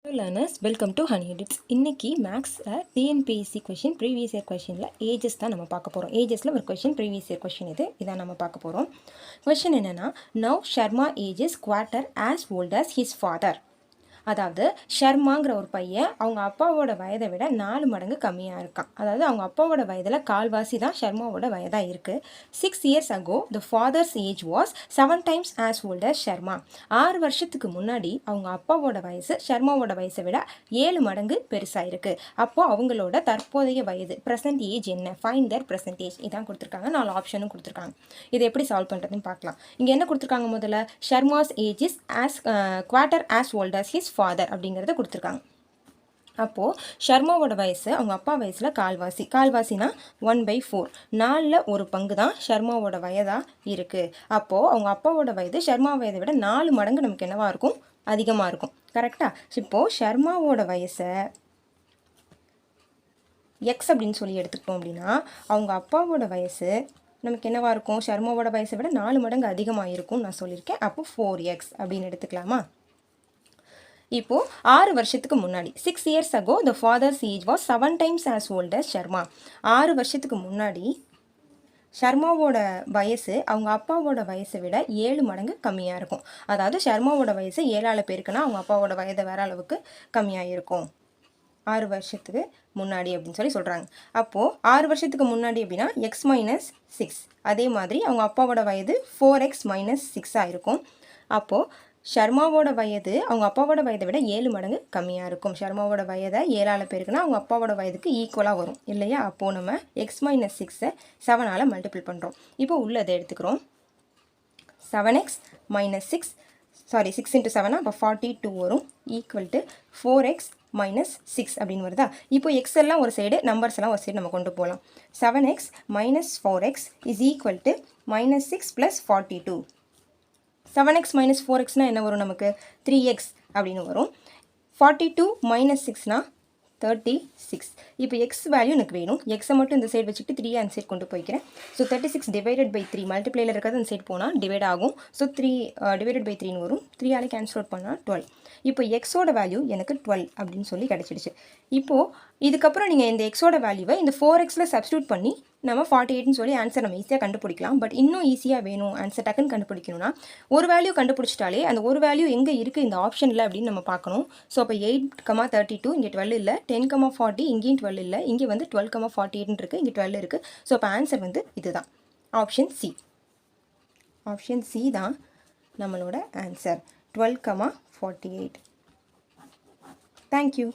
Hello learners, welcome to Honey Edits. இன்னைக்கு மேக்ஸில் TNPSC question previous year கொஷினில் ages தான் நம்ம பார்க்க போகிறோம். ஏஜஸில் ஒரு கொஷின் ப்ரீவியஸ் இயர் கொஷின் இதான் நம்ம பார்க்க போகிறோம். கொஷின் என்னென்னா, now Sharma ages quarter as old as his father. அதாவது ஷர்மாங்கிற ஒரு பையன் அவங்க அப்பாவோட வயதை விட 4 மடங்கு கம்மியாக இருக்கான். அதாவது அவங்க அப்பாவோட வயதில் கால்வாசி தான் ஷர்மாவோட வயதாக இருக்குது. 6 years ago the father's age was 7 times as old as Sharma. 6 வருஷத்துக்கு முன்னாடி அவங்க அப்பாவோட வயசு ஷர்மாவோட வயசை விட 7 மடங்கு பெருசாக இருக்குது. அப்போது அவங்களோட தற்போதைய வயது ப்ரெசன்ட் ஏஜ் என்ன, ஃபைண்ட் தேர் ப்ரெசன்ட் ஏஜ் இதான் கொடுத்துருக்காங்க. 4 ஆப்ஷனும் கொடுத்துருக்காங்க. இது எப்படி சால்வ் பண்ணுறதுன்னு பார்க்கலாம். இங்கே என்ன கொடுத்துருக்காங்க, முதல்ல Sharma's age is as quarter as old as his father அப்படிங்கிறத கொடுத்துருக்காங்க. அப்போது ஷர்மாவோட வயசு அவங்க அப்பா வயசில் கால்வாசினா 1/4, 4ல் ஒரு பங்கு தான் ஷர்மாவோட வயதாக இருக்குது. அப்போது அவங்க அப்பாவோட வயது ஷர்மா வயதை விட 4 மடங்கு நமக்கு என்னவாக இருக்கும், அதிகமாக இருக்கும். கரெக்டாக? இப்போது ஷர்மாவோட வயசை எக்ஸ் அப்படின்னு சொல்லி எடுத்துக்கிட்டோம் அப்படின்னா அவங்க அப்பாவோட வயசு நமக்கு என்னவாக இருக்கும், ஷர்மாவோட வயசை விட 4 மடங்கு அதிகமாக இருக்கும்னு நான் சொல்லியிருக்கேன். அப்போது 4x அப்படின்னு எடுத்துக்கலாமா? இப்போது 6 வருஷத்துக்கு முன்னாடி 6 years ago the father's age was 7 times as old as Sharma. 6 வருஷத்துக்கு முன்னாடி ஷர்மாவோட வயசு அவங்க அப்பாவோட வயசை விட 7 மடங்கு கம்மியாக இருக்கும். அதாவது ஷர்மாவோட வயசு 7ஆல் பெருக்குன்னா அவங்க அப்பாவோட வயதை வேற அளவுக்கு கம்மியாக இருக்கும் 6 வருஷத்துக்கு முன்னாடி அப்படின்னு சொல்லி சொல்கிறாங்க. அப்போது 6 வருஷத்துக்கு முன்னாடி அப்படின்னா x - 6, அதே மாதிரி அவங்க அப்பாவோட வயது 4x - 6 இருக்கும். அப்போது ஷர்மாவோட வயது அவங்க அப்பாவோட வயதை விட 7 மடங்கு கம்மியாக இருக்கும். ஷர்மாவோட வயதை 7ஆல் பெருக்குன்னா அவங்க அப்பாவோட வயதுக்கு ஈக்குவலாக வரும் இல்லையா? அப்போது நம்ம x - 6ஐ 7ஆல் மல்டிபிள் பண்ணுறோம். இப்போ உள்ளதை எடுத்துக்கிறோம். 7x - 6 × 7 அப்போ 42 வரும், ஈக்குவல் டு 4x - 6 அப்படின்னு வருதா? இப்போ எக்ஸ் எல்லாம் ஒரு சைடு, நம்பர்ஸ் எல்லாம் ஒரு சைடு நம்ம கொண்டு போகலாம். 7x - 4x is equal to -6 + 42. 7x - 4xனா என்ன வரும், நமக்கு 3x அப்படின்னு வரும். 42 - 6னா 36. இப்போ எக்ஸ் வேல்யூ எனக்கு வேணும். எக்ஸை மட்டும் இந்த சைடு வச்சுட்டு 3 அந்த சைடு கொண்டு போய்க்கிறேன். ஸோ 36 டிவைடட் பை 3 மல்டிப்ளைல இருக்கிறது அந்த சைடு போனால் டிவைட் ஆகும். ஸோ 3 டிவைடட் பை 3ன்னு வரும். 3ஆல் கேன்சல் அவுட் பண்ணால் 12. இப்போ எக்ஸோட வேல்யூ எனக்கு 12 அப்படின்னு சொல்லி கிடச்சிடுச்சு. இப்போது இதுக்கப்புறம் நீங்கள் இந்த எக்ஸோட வேல்யூவை இந்த 4xல் சப்ஸ்டியூட் பண்ணி நம்ம 48ன்னு சொல்லி ஆன்சர் நம்ம ஈஸியாக கண்டுபிடிக்கலாம். பட் இன்னும் ஈஸியாக வேணும் ஆன்சர் டக்குன்னு கண்டுபிடிக்கணும்னா ஒரு வேல்யூ கண்டுபிடிச்சிட்டாலே அந்த ஒரு வேல்யூ எங்கே இருக்குது இந்த ஆப்ஷனில் அப்படின்னு நம்ம பார்க்கணும். ஸோ அப்போ 8,32 இங்கே 12 இல்லை, 10,40 இங்கேயும் 12 இல்லை, இங்கே வந்து 12,48 இருக்குது, இங்கே 12 இருக்குது. ஸோ அப்போ ஆன்சர் வந்து இதுதான், ஆப்ஷன் சி. ஆப்ஷன் சி தான் நம்மளோட ஆன்சர், 12,48. தேங்க்யூ.